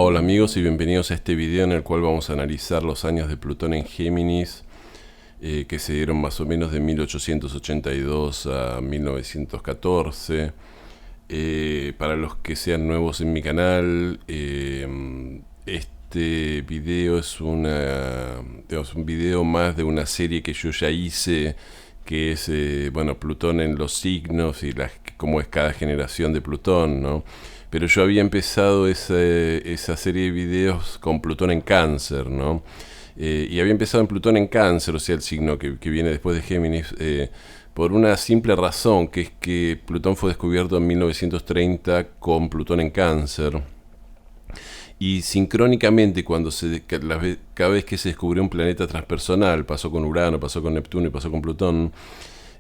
Hola amigos y bienvenidos a este video en el cual vamos a analizar los años de Plutón en Géminis que se dieron más o menos de 1882 a 1914. Para los que sean nuevos en mi canal, este video es un video más de una serie que yo ya hice, que es Plutón en los signos y cómo es cada generación de Plutón, ¿no? Pero yo había empezado esa serie de videos con Plutón en Cáncer, ¿no? Y había empezado en Plutón en Cáncer, o sea, el signo que viene después de Géminis, por una simple razón, que es que Plutón fue descubierto en 1930 con Plutón en Cáncer. Y sincrónicamente, cada vez que se descubrió un planeta transpersonal, pasó con Urano, pasó con Neptuno y pasó con Plutón,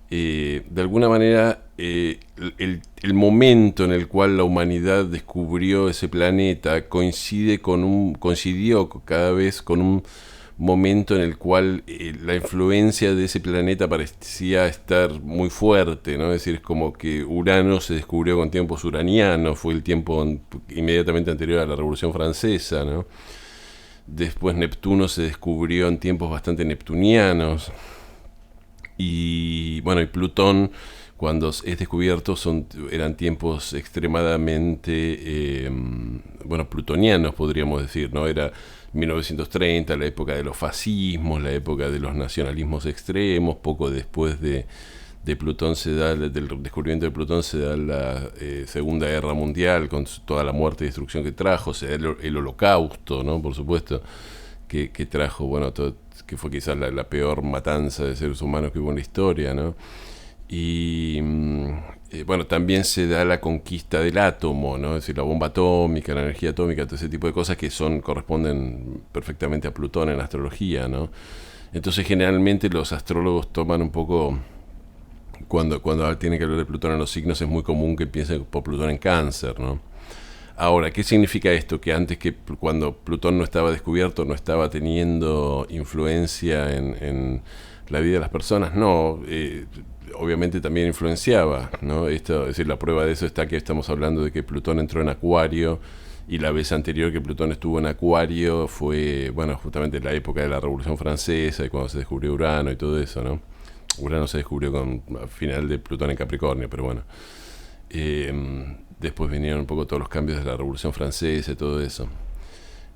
de alguna manera el momento en el cual la humanidad descubrió ese planeta coincidió cada vez con un momento en el cual la influencia de ese planeta parecía estar muy fuerte, ¿no? Es decir, es como que Urano se descubrió con tiempos uranianos, fue el tiempo inmediatamente anterior a la Revolución Francesa, ¿no? Después Neptuno se descubrió en tiempos bastante neptunianos. Y Plutón, cuando es descubierto, eran tiempos extremadamente plutonianos, podríamos decir, ¿no? Era 1930, la época de los fascismos, la época de los nacionalismos extremos. Poco después del descubrimiento de Plutón se da la Segunda Guerra Mundial, con toda la muerte y destrucción que trajo. Se da el Holocausto, ¿no? Por supuesto, que trajo, que fue quizás la peor matanza de seres humanos que hubo en la historia, ¿no? Y también se da la conquista del átomo, ¿no? Es decir, la bomba atómica, la energía atómica, todo ese tipo de cosas que corresponden perfectamente a Plutón en astrología, ¿no? Entonces generalmente los astrólogos toman un poco, cuando tienen que hablar de Plutón en los signos, es muy común que empiecen por Plutón en Cáncer, ¿no? Ahora, ¿qué significa esto? Que antes, cuando Plutón no estaba descubierto, no estaba teniendo influencia en la vida de las personas. No, obviamente también influenciaba, ¿no? Es decir, la prueba de eso está que estamos hablando de que Plutón entró en Acuario, y la vez anterior que Plutón estuvo en Acuario fue, justamente la época de la Revolución Francesa y cuando se descubrió Urano y todo eso, ¿no? Urano se descubrió al final de Plutón en Capricornio, pero bueno. Después vinieron un poco todos los cambios de la Revolución Francesa y todo eso.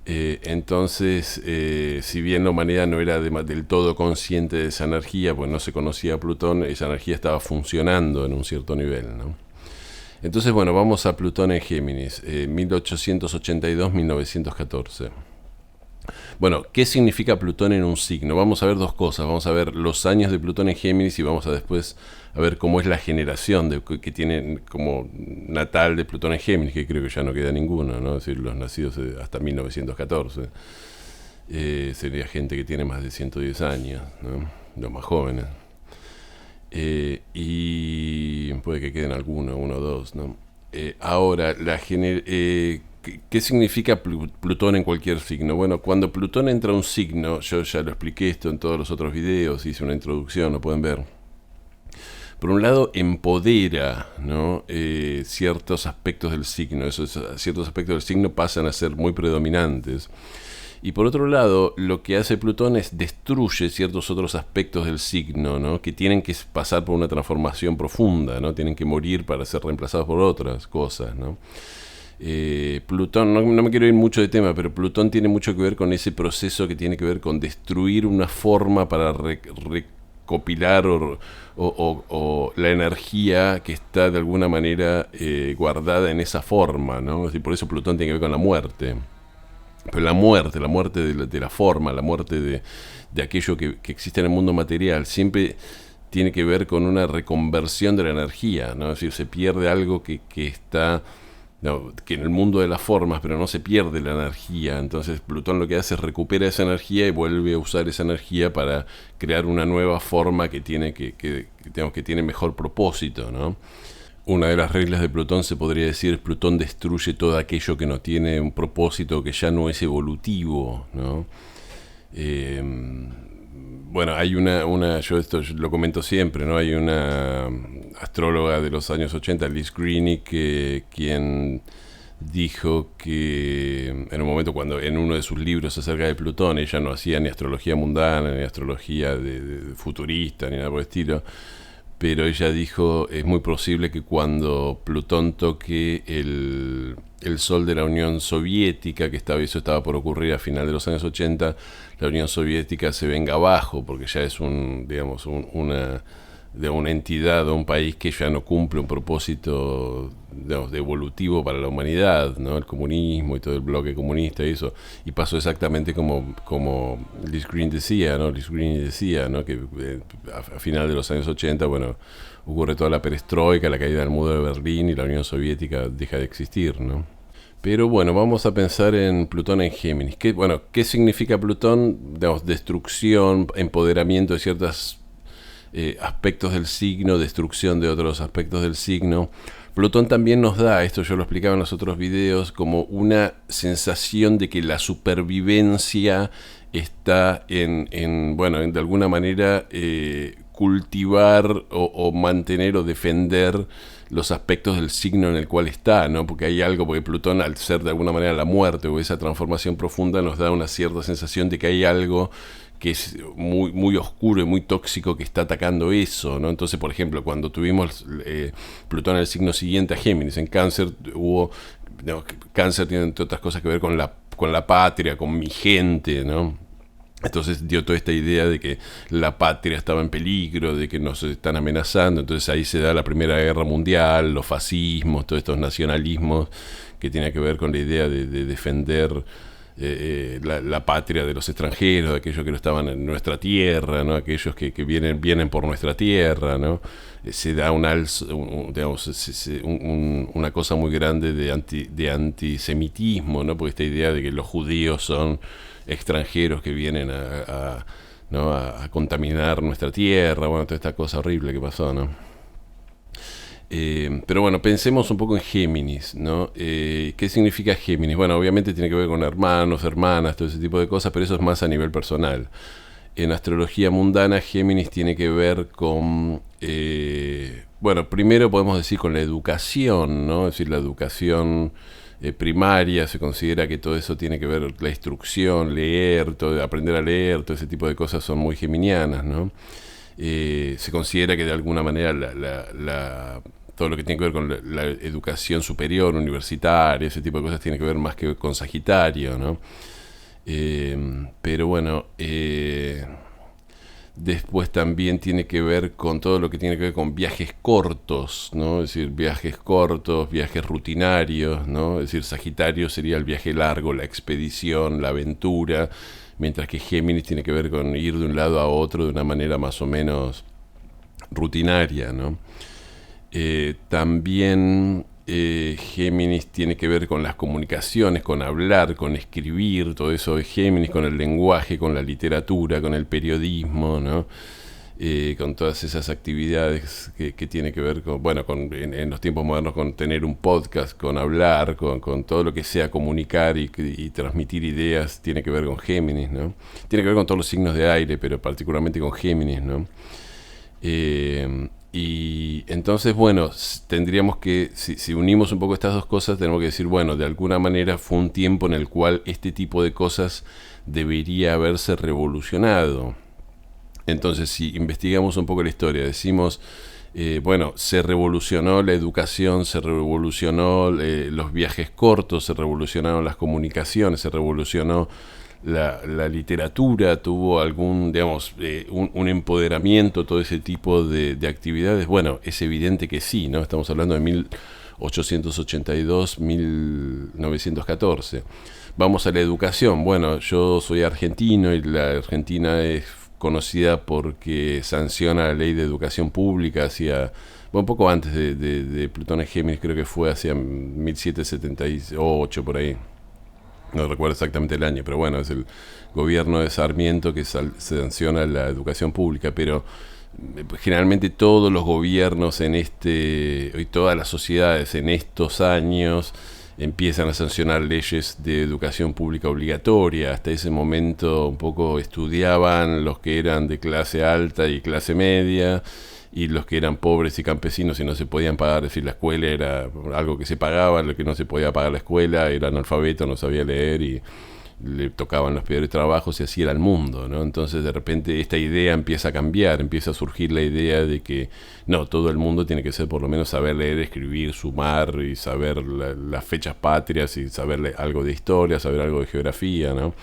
Entonces, si bien la humanidad no era del todo consciente de esa energía, pues no se conocía a Plutón, esa energía estaba funcionando en un cierto nivel, ¿no? Entonces, vamos a Plutón en Géminis, 1882-1914. ¿Qué significa Plutón en un signo? Vamos a ver dos cosas. Vamos a ver los años de Plutón en Géminis y vamos a después a ver cómo es la generación que tiene como natal de Plutón en Géminis, que creo que ya no queda ninguno, ¿no? Es decir, los nacidos hasta 1914. Sería gente que tiene más de 110 años, ¿no? Los más jóvenes. Y puede que queden alguno, uno o dos, ¿no? Ahora, ¿qué significa Plutón en cualquier signo? Cuando Plutón entra a un signo, yo ya lo expliqué esto en todos los otros videos, hice una introducción, lo pueden ver. Por un lado, empodera, ¿no? Ciertos aspectos del signo. Ciertos aspectos del signo pasan a ser muy predominantes. Y por otro lado, lo que hace Plutón es destruye ciertos otros aspectos del signo, ¿no? Que tienen que pasar por una transformación profunda, ¿no? Tienen que morir para ser reemplazados por otras cosas, ¿no? Plutón, no me quiero ir mucho de tema, pero Plutón tiene mucho que ver con ese proceso que tiene que ver con destruir una forma para recopilar o la energía que está de alguna manera guardada en esa forma, ¿no? Y por eso Plutón tiene que ver con la muerte. Pero la muerte de la forma, la muerte de aquello que existe en el mundo material, siempre tiene que ver con una reconversión de la energía, ¿no? Es decir, se pierde algo que está... No, que en el mundo de las formas, pero no se pierde la energía. Entonces Plutón lo que hace es recupera esa energía y vuelve a usar esa energía para crear una nueva forma que tiene mejor propósito, ¿no? Una de las reglas de Plutón, se podría decir, Plutón destruye todo aquello que no tiene un propósito, que ya no es evolutivo, ¿no? Hay yo esto lo comento siempre, ¿no? Hay una astróloga de los años 80, Liz Greenick, quien dijo que en un momento cuando en uno de sus libros acerca de Plutón, ella no hacía ni astrología mundana, ni astrología de futurista, ni nada por el estilo, pero ella dijo, es muy posible que cuando Plutón toque el Sol de la Unión Soviética, que eso estaba por ocurrir a final de los años 80, la Unión Soviética se venga abajo, porque ya es una entidad o un país que ya no cumple un propósito, digamos, de evolutivo para la humanidad, ¿no? El comunismo y todo el bloque comunista y eso. Y pasó exactamente como Liz Green decía, ¿no? Liz Green decía, ¿no? Que a final de los años 80, bueno, ocurre toda la perestroika, la caída del muro de Berlín y la Unión Soviética deja de existir, ¿no? Pero bueno, vamos a pensar en Plutón en Géminis. ¿Qué significa Plutón? Digamos, destrucción, empoderamiento de ciertas aspectos del signo, destrucción de otros aspectos del signo. Plutón también nos da, esto yo lo explicaba en los otros videos, como una sensación de que la supervivencia está en de alguna manera cultivar o mantener o defender los aspectos del signo en el cual está, ¿no? Porque hay algo, porque Plutón, al ser de alguna manera la muerte o esa transformación profunda, nos da una cierta sensación de que hay algo que es muy, muy oscuro y muy tóxico que está atacando eso, ¿no? Entonces, por ejemplo, cuando tuvimos Plutón en el signo siguiente a Géminis, en Cáncer Cáncer tiene entre otras cosas que ver con la patria, con mi gente, ¿no? Entonces dio toda esta idea de que la patria estaba en peligro, de que nos están amenazando. Entonces ahí se da la Primera Guerra Mundial, los fascismos, todos estos nacionalismos que tienen que ver con la idea de defender la patria de los extranjeros, de aquellos que no estaban en nuestra tierra, ¿no? Aquellos que vienen por nuestra tierra, ¿no? Se da una cosa muy grande de antisemitismo, ¿no? Porque esta idea de que los judíos son extranjeros que vienen a contaminar nuestra tierra, bueno, toda esta cosa horrible que pasó, ¿no? Pero bueno, pensemos un poco en Géminis, ¿no? ¿Qué significa Géminis? Bueno, obviamente tiene que ver con hermanos, hermanas, todo ese tipo de cosas, pero eso es más a nivel personal. En astrología mundana, Géminis tiene que ver con, primero podemos decir con la educación, ¿no? Es decir, la educación primaria, se considera que todo eso tiene que ver con la instrucción, leer, aprender a leer, todo ese tipo de cosas son muy geminianas, ¿no? Se considera que de alguna manera todo lo que tiene que ver con la educación superior, universitaria, ese tipo de cosas tiene que ver más que con Sagitario, ¿no? Pero bueno, después también tiene que ver con todo lo que tiene que ver con viajes cortos, ¿no? Es decir, viajes cortos, viajes rutinarios, ¿no? Es decir, Sagitario sería el viaje largo, la expedición, la aventura, mientras que Géminis tiene que ver con ir de un lado a otro de una manera más o menos rutinaria, ¿no? También Géminis tiene que ver con las comunicaciones, con hablar, con escribir, todo eso de Géminis, con el lenguaje, con la literatura, con el periodismo, ¿no? Con todas esas actividades que tiene que ver en los tiempos modernos con tener un podcast, con hablar, con todo lo que sea comunicar y transmitir ideas, tiene que ver con Géminis, ¿no? Tiene que ver con todos los signos de aire, pero particularmente con Géminis, ¿no? Y entonces, bueno, tendríamos que, si unimos un poco estas dos cosas, tenemos que decir, bueno, de alguna manera fue un tiempo en el cual este tipo de cosas debería haberse revolucionado. Entonces, si investigamos un poco la historia, decimos, se revolucionó la educación, se revolucionó los viajes cortos, se revolucionaron las comunicaciones, se revolucionó la literatura, tuvo algún, un empoderamiento, todo ese tipo de actividades. Bueno, es evidente que sí, ¿no? Estamos hablando de 1882, 1914. Vamos a la educación. Bueno, yo soy argentino y la Argentina es conocida porque sanciona la ley de educación pública un poco antes de Plutón en Géminis, creo que fue hacia 1778, por ahí. No recuerdo exactamente el año, pero bueno, es el gobierno de Sarmiento que sanciona la educación pública, pero generalmente todos los gobiernos y todas las sociedades en estos años empiezan a sancionar leyes de educación pública obligatoria. Hasta ese momento un poco estudiaban los que eran de clase alta y clase media, y los que eran pobres y campesinos y no se podían pagar, es decir, la escuela era algo que se pagaba, lo que no se podía pagar la escuela era analfabeto, no sabía leer y le tocaban los peores trabajos y así era el mundo, ¿no? Entonces de repente esta idea empieza a cambiar, empieza a surgir la idea de que no, todo el mundo tiene que ser por lo menos saber leer, escribir, sumar y saber las fechas patrias y saber algo de historia, saber algo de geografía, ¿no?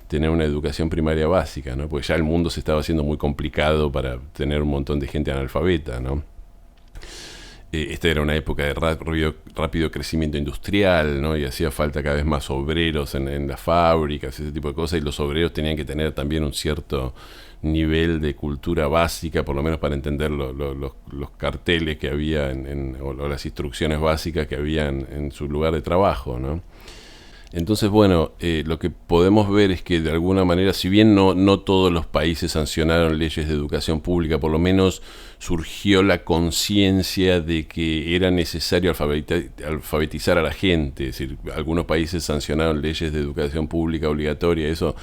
Tener una educación primaria básica, ¿no? Porque ya el mundo se estaba haciendo muy complicado para tener un montón de gente analfabeta, ¿no? Esta era una época de rápido crecimiento industrial, ¿no? Y hacía falta cada vez más obreros en las fábricas, ese tipo de cosas, y los obreros tenían que tener también un cierto nivel de cultura básica, por lo menos para entender los carteles que había o las instrucciones básicas que había en su lugar de trabajo, ¿no? Entonces, bueno, lo que podemos ver es que de alguna manera, si bien no todos los países sancionaron leyes de educación pública, por lo menos surgió la conciencia de que era necesario alfabetizar a la gente. Es decir, algunos países sancionaron leyes de educación pública obligatoria, eso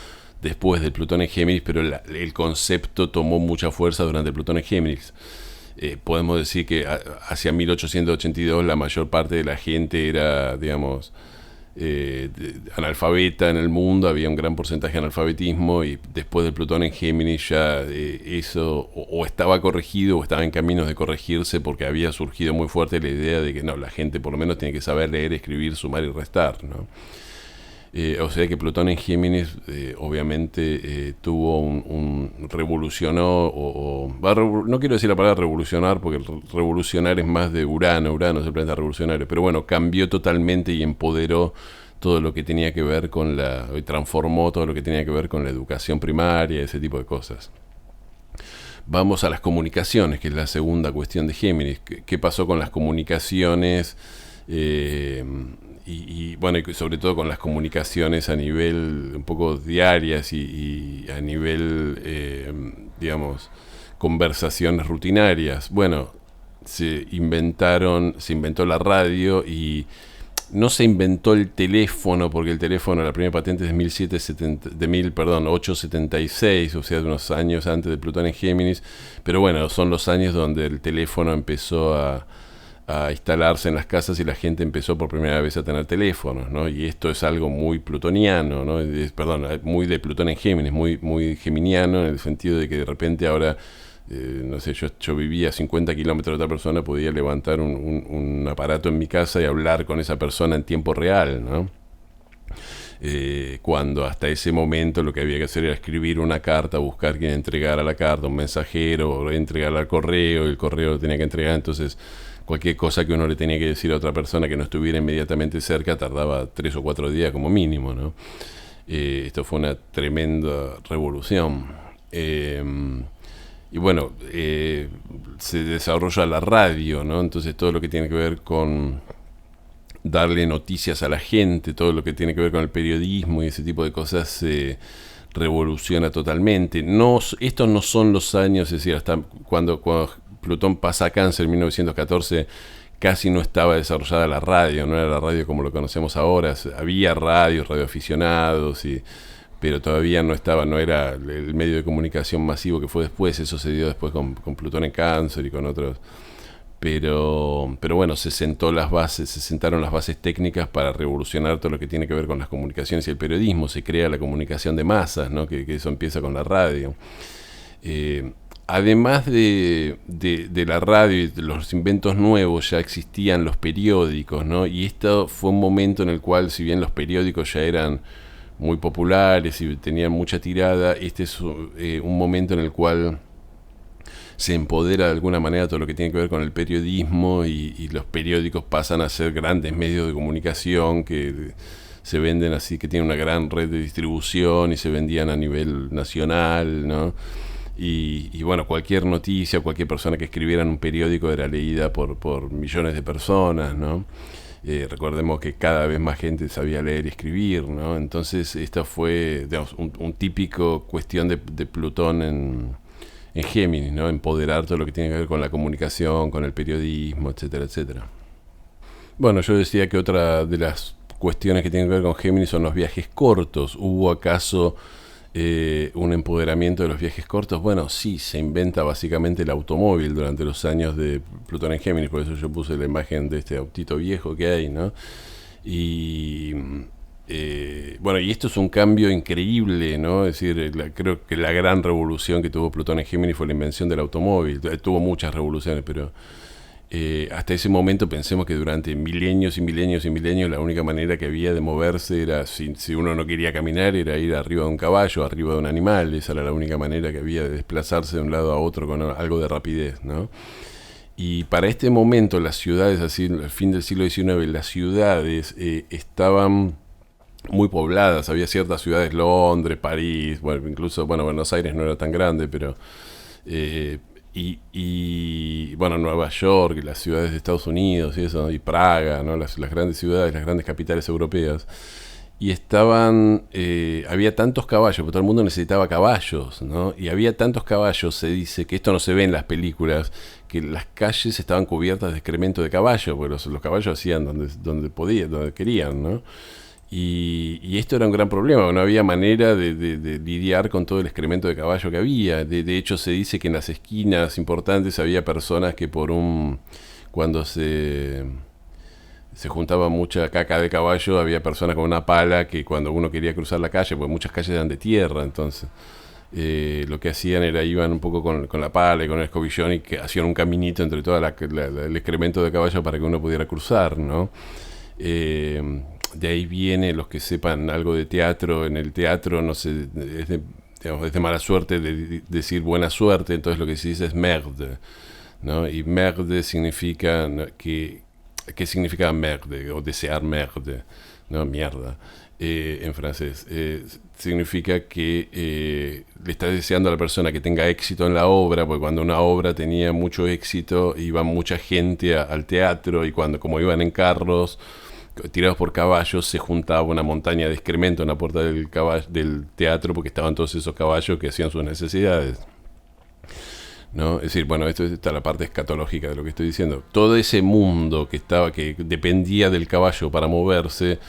después del Plutón en Géminis, pero el concepto tomó mucha fuerza durante el Plutón en Géminis. Podemos decir que hacia 1882 la mayor parte de la gente era, digamos, analfabeta en el mundo, había un gran porcentaje de analfabetismo, y después del Plutón en Géminis ya eso o estaba corregido o estaba en caminos de corregirse, porque había surgido muy fuerte la idea de que no, la gente por lo menos tiene que saber leer, escribir, sumar y restar, ¿no? O sea que Plutón en Géminis obviamente tuvo revolucionó, no quiero decir la palabra revolucionar, porque revolucionar es más de Urano es el planeta revolucionario, pero bueno, cambió totalmente y empoderó todo lo que tenía que ver transformó todo lo que tenía que ver con la educación primaria, ese tipo de cosas. Vamos a las comunicaciones, que es la segunda cuestión de Géminis. ¿Qué pasó con las comunicaciones? Y bueno, y sobre todo con las comunicaciones a nivel un poco diarias y a nivel, digamos, conversaciones rutinarias. Bueno, se inventó la radio, y no se inventó el teléfono, porque el teléfono, la primera patente es de 1876, o sea, de unos años antes de Plutón en Géminis, pero bueno, son los años donde el teléfono empezó a instalarse en las casas y la gente empezó por primera vez a tener teléfonos, ¿no? Y esto es algo muy plutoniano, ¿no? Muy de Plutón en Géminis, muy geminiano, en el sentido de que de repente ahora, no sé, yo vivía a 50 kilómetros de otra persona, podía levantar un aparato en mi casa y hablar con esa persona en tiempo real, ¿no? Cuando hasta ese momento lo que había que hacer era escribir una carta, buscar quién entregara la carta, un mensajero, o entregarla al correo, y el correo lo tenía que entregar. Entonces cualquier cosa que uno le tenía que decir a otra persona que no estuviera inmediatamente cerca tardaba 3 o 4 días como mínimo, ¿no? Esto fue una tremenda revolución. Y bueno, se desarrolla la radio, ¿no? Entonces todo lo que tiene que ver con darle noticias a la gente, todo lo que tiene que ver con el periodismo y ese tipo de cosas se revoluciona totalmente. Estos no son los años, es decir, hasta cuando Plutón pasa a Cáncer en 1914, casi no estaba desarrollada la radio, no era la radio como lo conocemos ahora. Había radioaficionados, pero todavía no era el medio de comunicación masivo que fue después. Eso se dio después con Plutón en Cáncer y con otros. Pero bueno, se sentaron las bases técnicas para revolucionar todo lo que tiene que ver con las comunicaciones y el periodismo. Se crea la comunicación de masas, ¿no? Que eso empieza con la radio. Además de la radio y de los inventos nuevos, ya existían los periódicos, ¿no? Y esto fue un momento en el cual, si bien los periódicos ya eran muy populares y tenían mucha tirada, este es un momento en el cual se empodera de alguna manera todo lo que tiene que ver con el periodismo, y los periódicos pasan a ser grandes medios de comunicación que se venden así, que tienen una gran red de distribución y se vendían a nivel nacional, ¿no? Y bueno, cualquier noticia, cualquier persona que escribiera en un periódico era leída por millones de personas, ¿no? Recordemos que cada vez más gente sabía leer y escribir, ¿no? Entonces esta fue, digamos, un típico cuestión de Plutón en Géminis, ¿no? Empoderar todo lo que tiene que ver con la comunicación, con el periodismo, etcétera, etcétera. Bueno, yo decía que otra de las cuestiones que tienen que ver con Géminis son los viajes cortos. ¿Hubo acaso un empoderamiento de los viajes cortos. Bueno, sí, se inventa básicamente el automóvil durante los años de Plutón en Géminis, por eso yo puse la imagen de este autito viejo que hay, ¿no? Y bueno, y esto es un cambio increíble, ¿no? Es decir, creo que la gran revolución que tuvo Plutón en Géminis fue la invención del automóvil. Tuvo muchas revoluciones, pero hasta ese momento pensemos que durante milenios y milenios y milenios la única manera que había de moverse era, si uno no quería caminar, era ir arriba de un caballo, arriba de un animal. Esa era la única manera que había de desplazarse de un lado a otro con algo de rapidez, ¿no? Y para este momento las ciudades, así, al fin del siglo XIX, las ciudades estaban muy pobladas. Había ciertas ciudades, Londres, París, bueno, incluso, bueno, Buenos Aires no era tan grande, pero eh, bueno, Nueva York, las ciudades de Estados Unidos y eso, y Praga, ¿no? Las grandes ciudades, las grandes capitales europeas. Y había tantos caballos, porque todo el mundo necesitaba caballos, ¿no? Y había tantos caballos, se dice, que esto no se ve en las películas, que las calles estaban cubiertas de excremento de caballo, porque los caballos hacían donde podían, donde querían, ¿no? Y esto era un gran problema, no había manera de lidiar con todo el excremento de caballo que había. De hecho, se dice que en las esquinas importantes había personas que cuando se juntaba mucha caca de caballo, había personas con una pala que cuando uno quería cruzar la calle, porque muchas calles eran de tierra, entonces lo que hacían era iban un poco con la pala y con el escobillón y que hacían un caminito entre todo el excremento de caballo para que uno pudiera cruzar, ¿no? De ahí viene, los que sepan algo de teatro, en el teatro no sé, digamos, es de mala suerte decir buena suerte, entonces lo que se dice es merde, ¿no? Y merde significa ¿qué significa merde? O desear merde, ¿no? Mierda, en francés. Significa que le estás deseando a la persona que tenga éxito en la obra, porque cuando una obra tenía mucho éxito, iba mucha gente al teatro, y como iban en carros tirados por caballos, se juntaba una montaña de excremento en la puerta del teatro, porque estaban todos esos caballos que hacían sus necesidades, ¿no? Es decir, bueno, esto está la parte escatológica de lo que estoy diciendo. Todo ese mundo que dependía del caballo para moverse,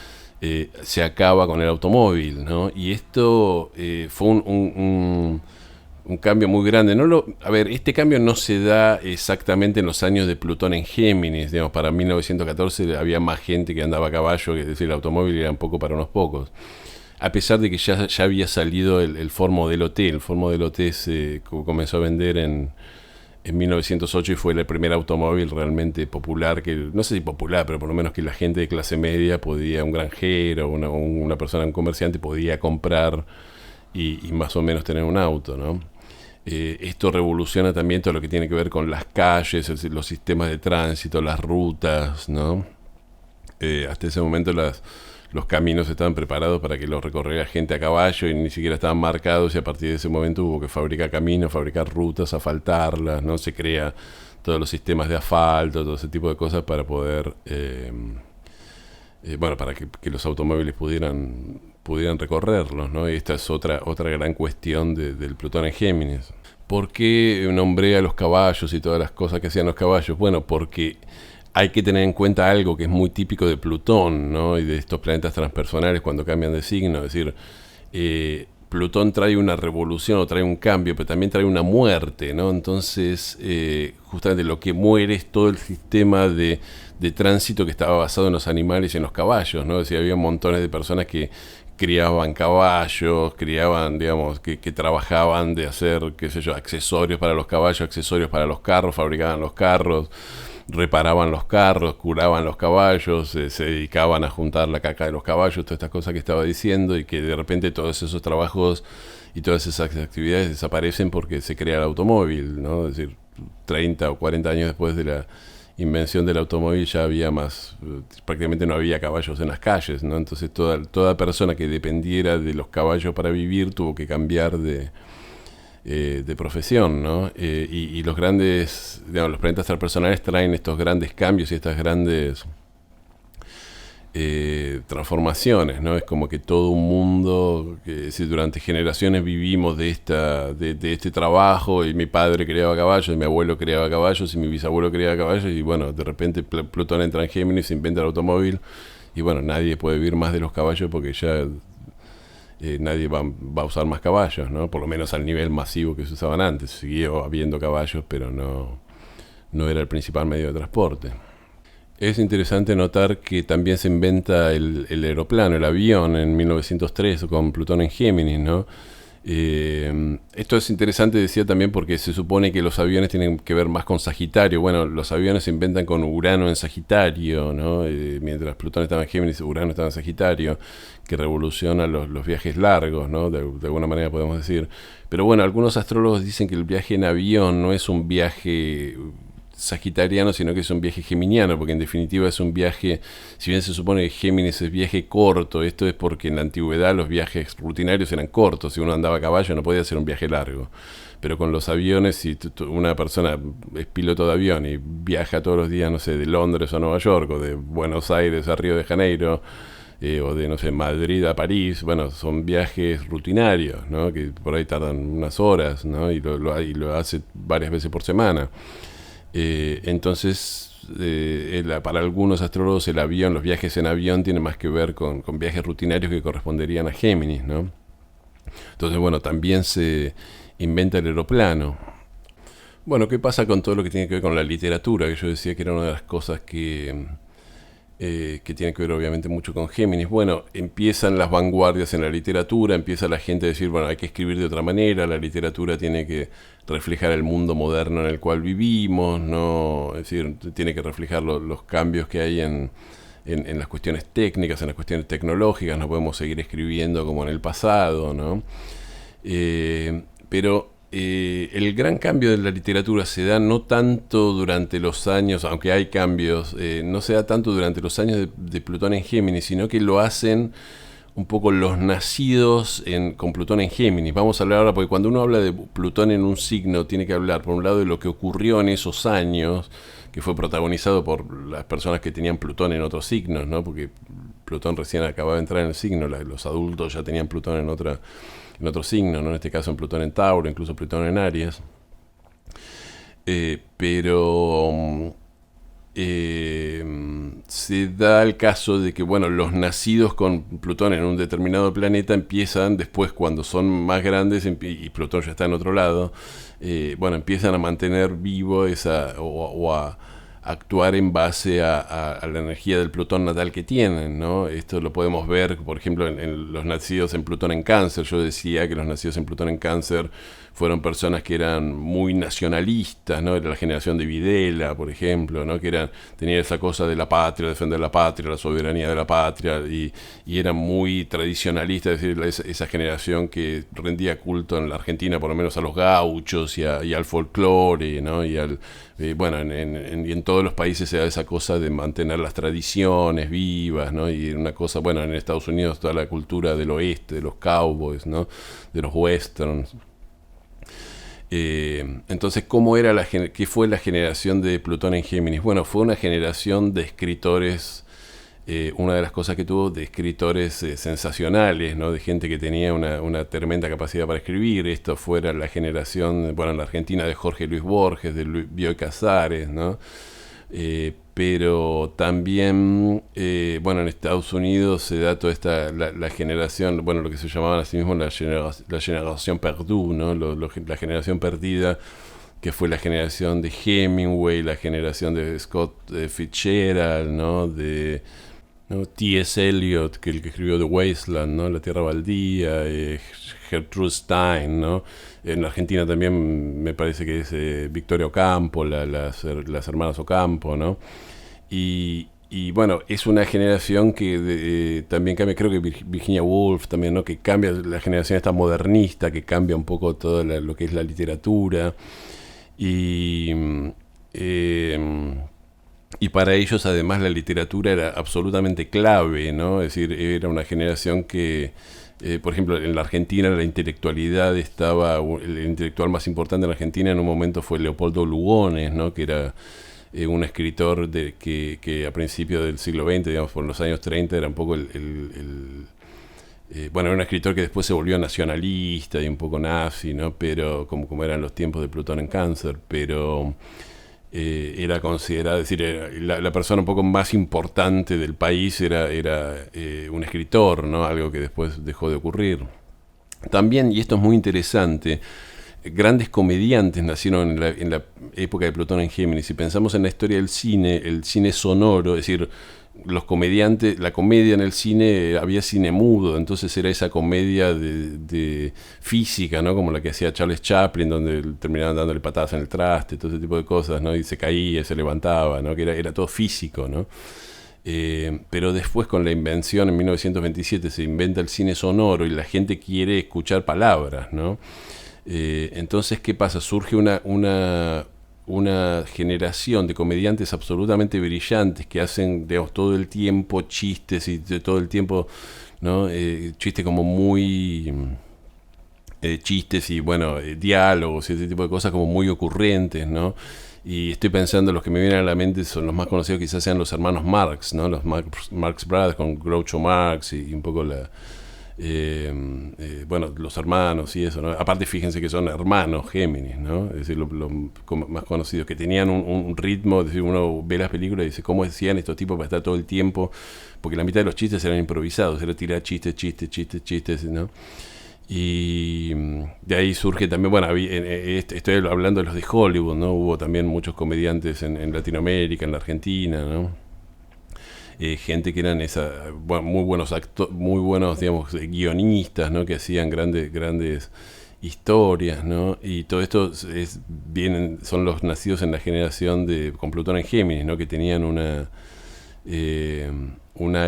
se acaba con el automóvil, ¿no? Y esto fue un cambio muy grande. A ver, este cambio no se da exactamente en los años de Plutón en Géminis. Digamos, para 1914 había más gente que andaba a caballo, que es decir, el automóvil era un poco para unos pocos. A pesar de que ya había salido el Ford Modelo T. El Ford Modelo T se comenzó a vender en 1908 y fue el primer automóvil realmente popular, que no sé si popular, pero por lo menos que la gente de clase media podía, un granjero, una persona, un comerciante podía comprar y más o menos tener un auto, ¿no? Esto revoluciona también todo lo que tiene que ver con las calles, los sistemas de tránsito, las rutas, ¿no? Hasta ese momento los caminos estaban preparados para que los recorriera gente a caballo y ni siquiera estaban marcados, y a partir de ese momento hubo que fabricar caminos, fabricar rutas, asfaltarlas, ¿no? Se crea todos los sistemas de asfalto, todo ese tipo de cosas para poder, bueno, para que los automóviles pudieran recorrerlos, ¿no? Y esta es otra gran cuestión del Plutón en Géminis. ¿Por qué nombré a los caballos y todas las cosas que hacían los caballos? Bueno, porque hay que tener en cuenta algo que es muy típico de Plutón, ¿no? Y de estos planetas transpersonales cuando cambian de signo. Es decir, Plutón trae una revolución o trae un cambio, pero también trae una muerte, ¿no? Entonces, justamente lo que muere es todo el sistema de tránsito que estaba basado en los animales y en los caballos, ¿no? Es decir, había montones de personas que criaban caballos, digamos, que trabajaban de hacer, qué sé yo, accesorios para los caballos, accesorios para los carros, fabricaban los carros, reparaban los carros, curaban los caballos, se dedicaban a juntar la caca de los caballos, todas estas cosas que estaba diciendo, y que de repente todos esos trabajos y todas esas actividades desaparecen porque se crea el automóvil, ¿no? Es decir, 30 o 40 años después de la invención del automóvil ya había prácticamente no había caballos en las calles, ¿no? Entonces toda persona que dependiera de los caballos para vivir tuvo que cambiar de profesión, ¿no? Y los grandes, digamos, los planetas transpersonales traen estos grandes cambios y estas grandes transformaciones, ¿no? Es como que todo un mundo, que si durante generaciones vivimos de este trabajo, y mi padre criaba caballos, y mi abuelo criaba caballos, y mi bisabuelo criaba caballos, y bueno, de repente Plutón entra en Géminis, se inventa el automóvil, y bueno, nadie puede vivir más de los caballos porque ya nadie va a usar más caballos, ¿no? Por lo menos al nivel masivo que se usaban antes. Siguió habiendo caballos, pero no era el principal medio de transporte. Es interesante notar que también se inventa el aeroplano, el avión, en 1903 con Plutón en Géminis, ¿no? Esto es interesante, decía también, porque se supone que los aviones tienen que ver más con Sagitario. Bueno, los aviones se inventan con Urano en Sagitario, ¿no? Mientras Plutón estaba en Géminis, Urano estaba en Sagitario, que revoluciona los viajes largos, ¿no? De alguna manera podemos decir. Pero bueno, algunos astrólogos dicen que el viaje en avión no es un viaje sagitariano, sino que es un viaje geminiano, porque en definitiva es un viaje, si bien se supone que Géminis es viaje corto, esto es porque en la antigüedad los viajes rutinarios eran cortos, si uno andaba a caballo no podía hacer un viaje largo, pero con los aviones, si una persona es piloto de avión y viaja todos los días, no sé, de Londres a Nueva York, o de Buenos Aires a Río de Janeiro, o de, no sé, Madrid a París, bueno, son viajes rutinarios, ¿no? Que por ahí tardan unas horas, ¿no? Y lo hace varias veces por semana. Entonces, para algunos astrólogos el avión, los viajes en avión tienen más que ver con viajes rutinarios que corresponderían a Géminis, ¿no? Entonces, bueno, también se inventa el aeroplano. Bueno, ¿qué pasa con todo lo que tiene que ver con la literatura? Que yo decía que era una de las cosas que tiene que ver obviamente mucho con Géminis. Bueno, empiezan las vanguardias en la literatura, empieza la gente a decir, bueno, hay que escribir de otra manera, la literatura tiene que reflejar el mundo moderno en el cual vivimos, ¿no? Es decir, tiene que reflejar los cambios que hay en las cuestiones técnicas, en las cuestiones tecnológicas, no podemos seguir escribiendo como en el pasado, ¿no? Pero el gran cambio de la literatura se da no tanto durante los años, aunque hay cambios, no se da tanto durante los años de Plutón en Géminis, sino que lo hacen un poco los nacidos con Plutón en Géminis. Vamos a hablar ahora, porque cuando uno habla de Plutón en un signo, tiene que hablar por un lado de lo que ocurrió en esos años, que fue protagonizado por las personas que tenían Plutón en otros signos, ¿no? Porque Plutón recién acababa de entrar en el signo, los adultos ya tenían Plutón en otro signo, ¿no? En este caso en Plutón en Tauro, incluso Plutón en Aries. Pero se da el caso de que, bueno, los nacidos con Plutón en un determinado planeta empiezan después, cuando son más grandes y Plutón ya está en otro lado, bueno, empiezan a mantener vivo o a actuar en base a la energía del Plutón natal que tienen, ¿no? Esto lo podemos ver, por ejemplo, en los nacidos en Plutón en Cáncer. Yo decía que los nacidos en Plutón en Cáncer fueron personas que eran muy nacionalistas, ¿no? Era la generación de Videla, por ejemplo, ¿no? Que tenían esa cosa de la patria, defender la patria, la soberanía de la patria, y eran muy tradicionalistas, es decir, esa generación que rendía culto en la Argentina, por lo menos a los gauchos y al folclore, ¿no? Bueno, y en todos los países se da esa cosa de mantener las tradiciones vivas, ¿no? Y una cosa, bueno, en Estados Unidos toda la cultura del oeste, de los cowboys, ¿no? De los westerns. Entonces, ¿qué fue la generación de Plutón en Géminis? Bueno, fue una generación de escritores, una de las cosas que tuvo, de escritores sensacionales, ¿no? De gente que tenía una tremenda capacidad para escribir. Esto fuera la generación, bueno, en la Argentina, de Jorge Luis Borges, de Bioy Casares, ¿no? Pero también, bueno, en Estados Unidos se da toda la generación, bueno, lo que se llamaban a sí mismos la generación perdue, ¿no? La generación perdida, que fue la generación de Hemingway, la generación de Scott Fitzgerald, ¿no? ¿no? T.S. Eliot, que el que escribió The Wasteland, ¿no? La Tierra Baldía, Gertrude Stein, ¿no? En Argentina también me parece que es Victoria Ocampo, las hermanas Ocampo, ¿no? Y bueno, es una generación que también cambia, creo que Virginia Woolf también, ¿no? Que cambia la generación esta modernista, que cambia un poco todo lo que es la literatura. Y para ellos, además, la literatura era absolutamente clave, ¿no? Es decir, era una generación que, por ejemplo, en la Argentina la intelectualidad el intelectual más importante en la Argentina en un momento fue Leopoldo Lugones, ¿no? Que era un escritor que a principios del siglo XX, digamos, por los años 30, era un poco bueno, era un escritor que después se volvió nacionalista y un poco nazi, ¿no? Pero como eran los tiempos de Plutón en Cáncer, pero era considerada, es decir, era la persona un poco más importante del país era un escritor, ¿no? Algo que después dejó de ocurrir. También, y esto es muy interesante, grandes comediantes nacieron en la época de Plutón en Géminis. Si pensamos en la historia del cine, el cine sonoro, es decir, los comediantes, la comedia en el cine, había cine mudo, entonces era esa comedia de física, ¿no? Como la que hacía Charles Chaplin, donde terminaban dándole patadas en el traste, todo ese tipo de cosas, ¿no? Y se caía, se levantaba, ¿no? Que era todo físico, ¿no? Pero después, con la invención en 1927, se inventa el cine sonoro y la gente quiere escuchar palabras, ¿no? Entonces, ¿qué pasa? Surge una generación de comediantes absolutamente brillantes que hacen, digamos, todo el tiempo chistes y todo el tiempo, ¿no? Chistes como muy... chistes y, bueno, diálogos y ese tipo de cosas como muy ocurrentes, ¿no? Y estoy pensando, los que me vienen a la mente son los más conocidos, quizás sean los hermanos Marx, ¿no? Los Marx Brothers, con Groucho Marx y un poco bueno, los hermanos y eso, ¿no? Aparte, fíjense que son hermanos Géminis, ¿no? Es decir, los más conocidos, que tenían un ritmo, es decir, uno ve las películas y dice, ¿cómo decían estos tipos para estar todo el tiempo? Porque la mitad de los chistes eran improvisados, era tirar chistes, ¿no? Y de ahí surge también, bueno, estoy hablando de los de Hollywood, ¿no? Hubo también muchos comediantes en Latinoamérica, en la Argentina, ¿no? Gente que eran bueno, muy buenos, digamos, guionistas, ¿no? Que hacían grandes historias, ¿no? Y todo esto son los nacidos en la generación con Plutón en Géminis, ¿no? Que tenían una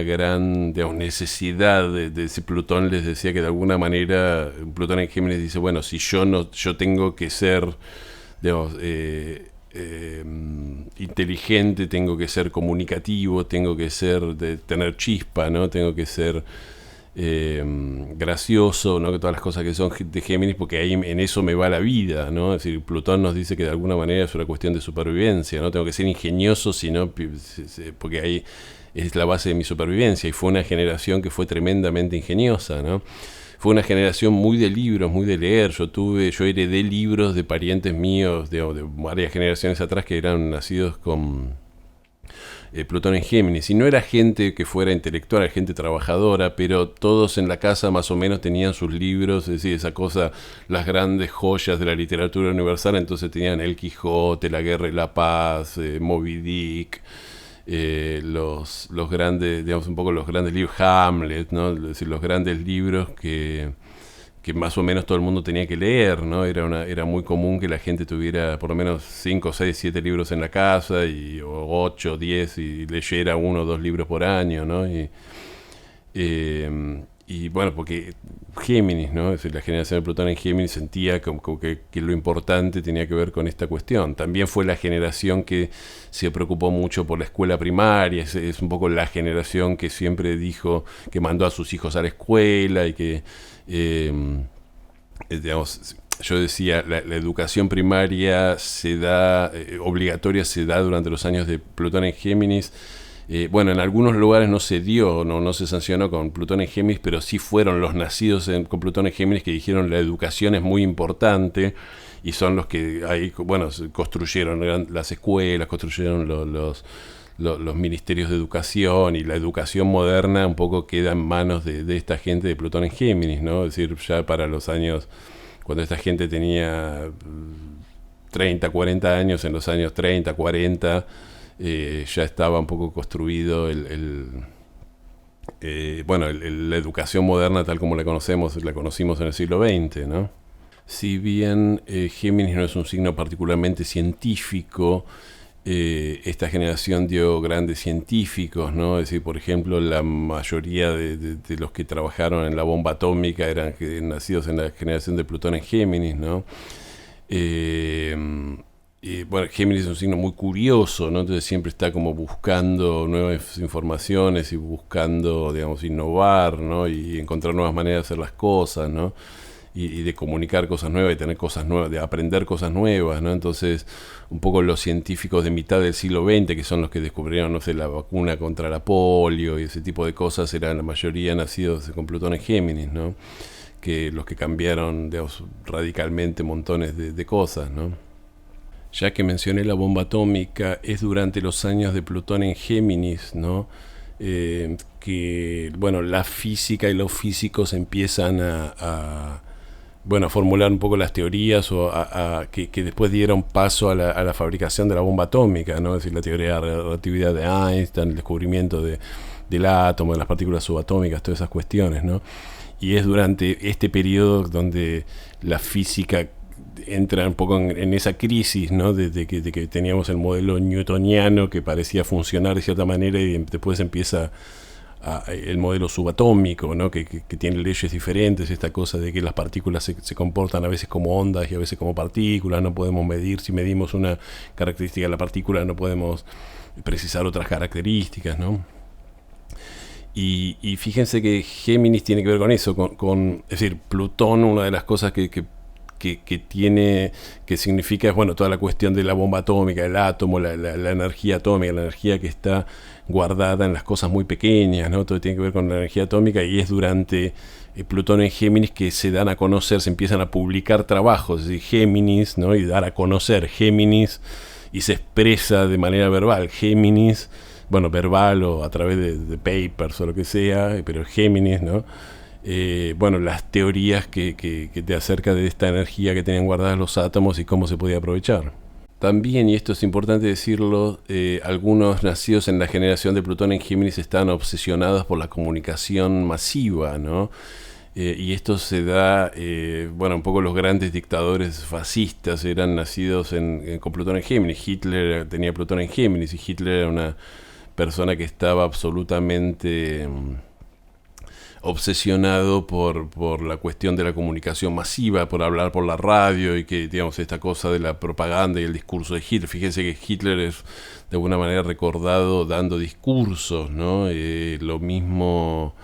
gran, digamos, necesidad de ese Plutón. Les decía que de alguna manera Plutón en Géminis dice, bueno, si yo tengo que ser, digamos, inteligente, tengo que ser comunicativo, tengo que tener chispa, ¿no? Tengo que ser gracioso, ¿no? Que todas las cosas que son de Géminis, porque ahí en eso me va la vida, ¿no? Es decir, Plutón nos dice que de alguna manera es una cuestión de supervivencia, ¿no? Tengo que ser ingenioso, porque ahí es la base de mi supervivencia. Y fue una generación que fue tremendamente ingeniosa, ¿no? Fue una generación muy de libros, muy de leer. Yo heredé libros de parientes míos de varias generaciones atrás que eran nacidos con Plutón en Géminis. Y no era gente que fuera intelectual, era gente trabajadora, pero todos en la casa más o menos tenían sus libros, es decir, esa cosa, las grandes joyas de la literatura universal. Entonces tenían El Quijote, La Guerra y la Paz, Moby Dick, los grandes, digamos, un poco los grandes libros, Hamlet, ¿no? Es decir, los grandes libros que más o menos todo el mundo tenía que leer, ¿no? Era muy común que la gente tuviera por lo menos 5, 6, 7 libros en la casa, o 8, 10, y leyera 1 o 2 libros por año, ¿no? Y bueno, porque Géminis, ¿no? Es decir, la generación de Plutón en Géminis sentía como que lo importante tenía que ver con esta cuestión. También fue la generación que se preocupó mucho por la escuela primaria, es un poco la generación que siempre dijo que mandó a sus hijos a la escuela y que, digamos, yo decía, la educación primaria obligatoria se da durante los años de Plutón en Géminis. Bueno, en algunos lugares no se dio, no se sancionó con Plutón en Géminis, pero sí fueron los nacidos con Plutón en Géminis que dijeron la educación es muy importante, y son los que ahí, bueno, construyeron las escuelas, construyeron los ministerios de educación, y la educación moderna un poco queda en manos de esta gente de Plutón en Géminis, ¿no? Es decir, ya para los años, cuando esta gente tenía 30, 40 años, en los años 30, 40... ya estaba un poco construido la educación moderna tal como la conocimos en el siglo XX, ¿no? Si bien Géminis no es un signo particularmente científico, esta generación dio grandes científicos, ¿no? Es decir, por ejemplo, la mayoría de los que trabajaron en la bomba atómica eran nacidos en la generación de Plutón en Géminis, ¿no? Bueno, Géminis es un signo muy curioso, ¿no? Entonces siempre está como buscando nuevas informaciones y buscando, digamos, innovar, ¿no? Y encontrar nuevas maneras de hacer las cosas, ¿no? Y de comunicar cosas nuevas, y tener cosas nuevas, de aprender cosas nuevas, ¿no? Entonces, un poco los científicos de mitad del siglo XX, que son los que descubrieron, no sé, la vacuna contra la polio y ese tipo de cosas, eran la mayoría nacidos con Plutón en Géminis, ¿no? Que los que cambiaron, digamos, radicalmente montones de cosas, ¿no? ya que mencioné la bomba atómica, es durante los años de Plutón en Géminis, ¿no? Que bueno, la física y los físicos empiezan bueno, a formular un poco las teorías o que después dieron paso a la fabricación de la bomba atómica, ¿no? Es decir, la teoría de la relatividad de Einstein, el descubrimiento del átomo, de las partículas subatómicas, todas esas cuestiones, ¿no? Y es durante este periodo donde la física entra un poco en esa crisis, ¿no? De que teníamos el modelo newtoniano que parecía funcionar de cierta manera y después empieza el modelo subatómico, ¿no? Que tiene leyes diferentes, esta cosa de que las partículas se comportan a veces como ondas y a veces como partículas, no podemos medir, si medimos una característica de la partícula no podemos precisar otras características, ¿no? Y fíjense que Géminis tiene que ver con eso, es decir, Plutón, una de las cosas que tiene, que significa es, bueno, toda la cuestión de la bomba atómica, el átomo, la energía atómica, la energía que está guardada en las cosas muy pequeñas, ¿no? Todo tiene que ver con la energía atómica y es durante Plutón en Géminis que se dan a conocer, se empiezan a publicar trabajos de Géminis, ¿no? Y dar a conocer Géminis y se expresa de manera verbal Géminis, bueno, verbal o a través de papers o lo que sea, pero Géminis, ¿no? Bueno, las teorías que te acerca de esta energía que tenían guardadas los átomos y cómo se podía aprovechar. También, y esto es importante decirlo, algunos nacidos en la generación de Plutón en Géminis están obsesionados por la comunicación masiva, ¿no? Y esto se da, bueno, un poco los grandes dictadores fascistas eran nacidos con Plutón en Géminis. Hitler tenía Plutón en Géminis y Hitler era una persona que estaba absolutamente obsesionado por la cuestión de la comunicación masiva, por hablar por la radio y que, digamos, esta cosa de la propaganda y el discurso de Hitler. Fíjense que Hitler es de alguna manera recordado dando discursos, ¿no? Lo mismo,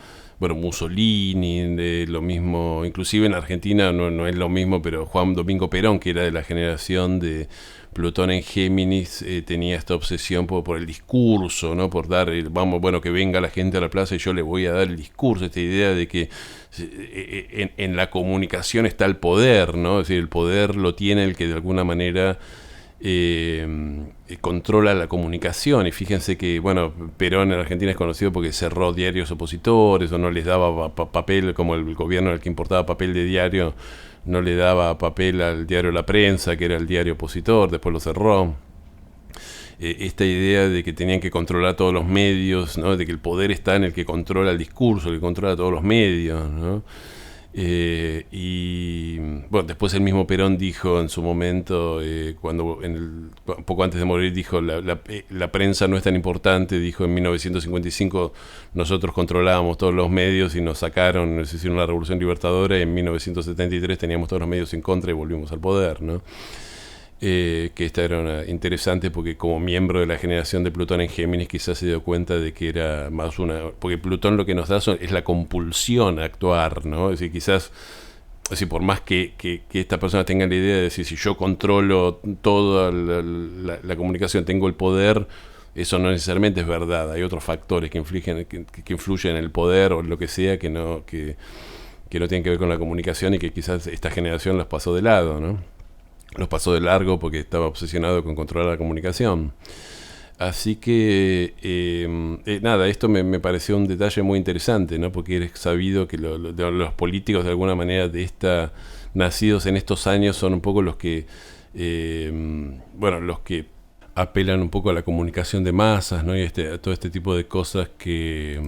bueno, Mussolini, lo mismo, inclusive en Argentina no es lo mismo, pero Juan Domingo Perón, que era de la generación de Plutón en Géminis, tenía esta obsesión por el discurso, ¿no? Por dar, vamos, bueno, que venga la gente a la plaza y yo le voy a dar el discurso, esta idea de que en la comunicación está el poder, ¿no? Es decir, el poder lo tiene el que de alguna manera controla la comunicación. Y fíjense que, bueno, Perón en Argentina es conocido porque cerró diarios opositores o no les daba papel, como el gobierno al que importaba papel de diario no le daba papel al diario La Prensa, que era el diario opositor, después lo cerró. Esta idea de que tenían que controlar todos los medios, ¿no? De que el poder está en el que controla el discurso, el que controla todos los medios, ¿no? Y bueno, después el mismo Perón dijo en su momento, cuando poco antes de morir, dijo la prensa no es tan importante, dijo en 1955 nosotros controlábamos todos los medios y nos sacaron, nos hicieron la revolución libertadora y en 1973 teníamos todos los medios en contra y volvimos al poder, ¿no? Que esta era interesante porque como miembro de la generación de Plutón en Géminis quizás se dio cuenta de que era más porque Plutón lo que nos da es la compulsión a actuar, ¿no? Es decir, quizás, es decir, por más que esta persona tenga la idea de decir, si yo controlo toda la comunicación, tengo el poder, eso no necesariamente es verdad. Hay otros factores que influyen en el poder o lo que sea que no tienen que ver con la comunicación y que quizás esta generación los pasó de lado, ¿no? Los pasó de largo porque estaba obsesionado con controlar la comunicación. Así que, nada, esto me pareció un detalle muy interesante, ¿no? Porque es sabido que los políticos de alguna manera nacidos en estos años son un poco los que, bueno, los que apelan un poco a la comunicación de masas, ¿no? Y todo este tipo de cosas que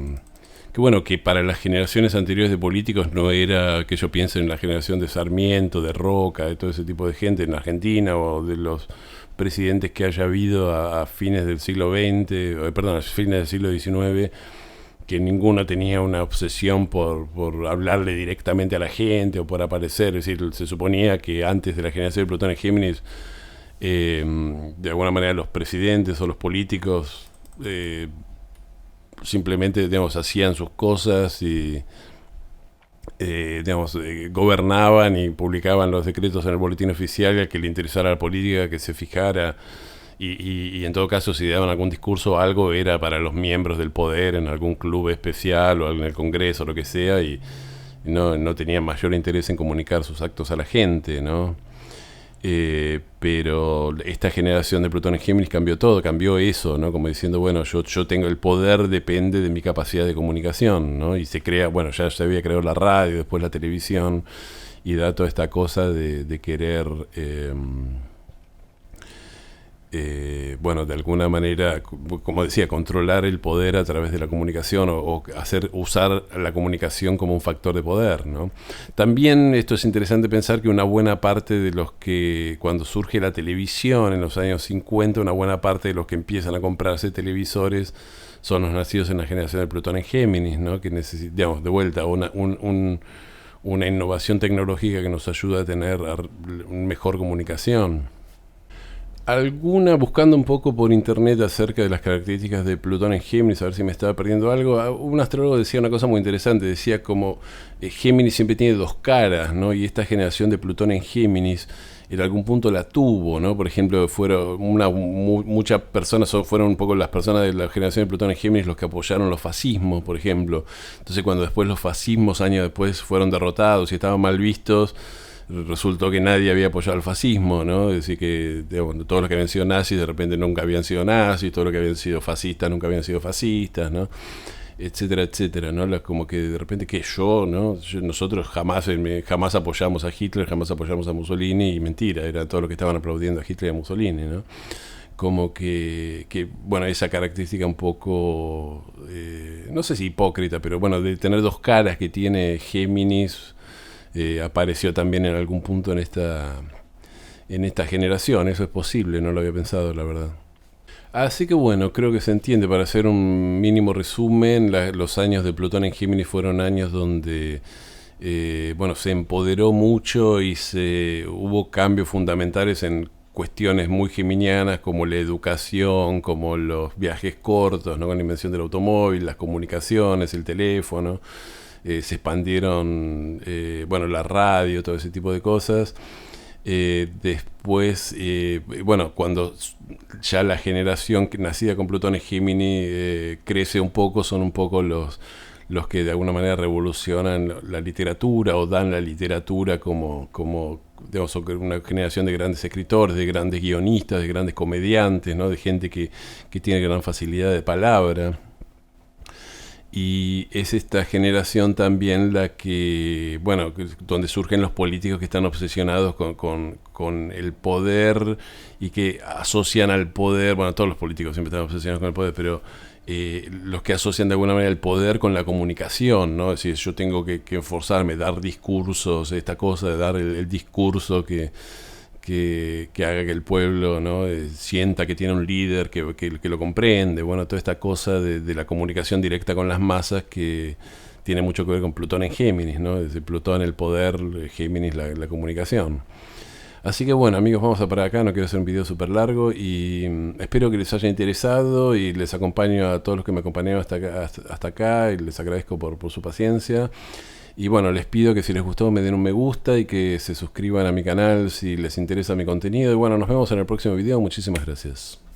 bueno, que para las generaciones anteriores de políticos no era que yo piense en la generación de Sarmiento, de Roca, de todo ese tipo de gente en Argentina o de los presidentes que haya habido a fines del siglo XX, perdón, a fines del siglo XIX, que ninguno tenía una obsesión por hablarle directamente a la gente o por aparecer. Es decir, se suponía que antes de la generación de Plutón en Géminis, de alguna manera los presidentes o los políticos simplemente, digamos, hacían sus cosas y digamos, gobernaban y publicaban los decretos en el boletín oficial, y al que le interesara la política que se fijara y en todo caso si daban algún discurso o algo era para los miembros del poder en algún club especial o en el Congreso o lo que sea, y no tenían mayor interés en comunicar sus actos a la gente, ¿no? Pero esta generación de Plutón en Géminis cambió todo, cambió eso, ¿no? Como diciendo, bueno, yo tengo el poder, depende de mi capacidad de comunicación, ¿no? Y se crea, bueno, ya se había creado la radio, después la televisión, y da toda esta cosa de querer, bueno, de alguna manera, como decía, controlar el poder a través de la comunicación o usar la comunicación como un factor de poder, ¿no? También esto es interesante pensar que una buena parte de los que, cuando surge la televisión en los años 50, una buena parte de los que empiezan a comprarse televisores son los nacidos en la generación de Plutón en Géminis, ¿no? Que necesitan, digamos, de vuelta, una innovación tecnológica que nos ayuda a tener mejor comunicación. Alguna, buscando un poco por internet acerca de las características de Plutón en Géminis, a ver si me estaba perdiendo algo, un astrólogo decía una cosa muy interesante, decía como Géminis siempre tiene dos caras, ¿no? Y esta generación de Plutón en Géminis en algún punto la tuvo, ¿no? Por ejemplo, muchas personas fueron un poco las personas de la generación de Plutón en Géminis los que apoyaron los fascismos, por ejemplo. Entonces cuando después los fascismos, años después, fueron derrotados y estaban mal vistos, resultó que nadie había apoyado al fascismo, ¿no? Es decir, que digamos, todos los que habían sido nazis de repente nunca habían sido nazis, todos los que habían sido fascistas nunca habían sido fascistas, ¿no? Etcétera, etcétera, ¿no? Como que de repente que nosotros jamás apoyamos a Hitler, jamás apoyamos a Mussolini, y mentira, eran todos los que estaban aplaudiendo a Hitler y a Mussolini, ¿no? Como bueno, esa característica un poco, no sé si hipócrita, pero bueno, de tener dos caras que tiene Géminis, apareció también en algún punto en esta generación. Eso es posible, no lo había pensado, la verdad. Así que bueno, creo que se entiende. Para hacer un mínimo resumen, los años de Plutón en Géminis fueron años donde bueno, se empoderó mucho y hubo cambios fundamentales en cuestiones muy geminianas como la educación, como los viajes cortos, ¿no? Con la invención del automóvil, las comunicaciones, el teléfono. Se expandieron, bueno, la radio, todo ese tipo de cosas. Después, bueno, cuando ya la generación nacida con Plutón en Géminis crece un poco, son un poco los que de alguna manera revolucionan la literatura o dan la literatura como digamos, una generación de grandes escritores, de grandes guionistas, de grandes comediantes, ¿no? De gente que tiene gran facilidad de palabra. Y es esta generación también la que, bueno, donde surgen los políticos que están obsesionados con el poder y que asocian al poder, bueno, todos los políticos siempre están obsesionados con el poder, pero los que asocian de alguna manera el poder con la comunicación, ¿no? Es decir, yo tengo que esforzarme, dar discursos, esta cosa de dar el discurso que haga que el pueblo, ¿no? Sienta que tiene un líder que lo comprende. Bueno, toda esta cosa de la comunicación directa con las masas que tiene mucho que ver con Plutón en Géminis, ¿no? Desde Plutón el poder, Géminis la comunicación. Así que bueno, amigos, vamos a parar acá. No quiero hacer un video súper largo y espero que les haya interesado y les acompaño a todos los que me acompañaron hasta acá y les agradezco por su paciencia. Y bueno, les pido que si les gustó me den un me gusta y que se suscriban a mi canal si les interesa mi contenido. Y bueno, nos vemos en el próximo video. Muchísimas gracias.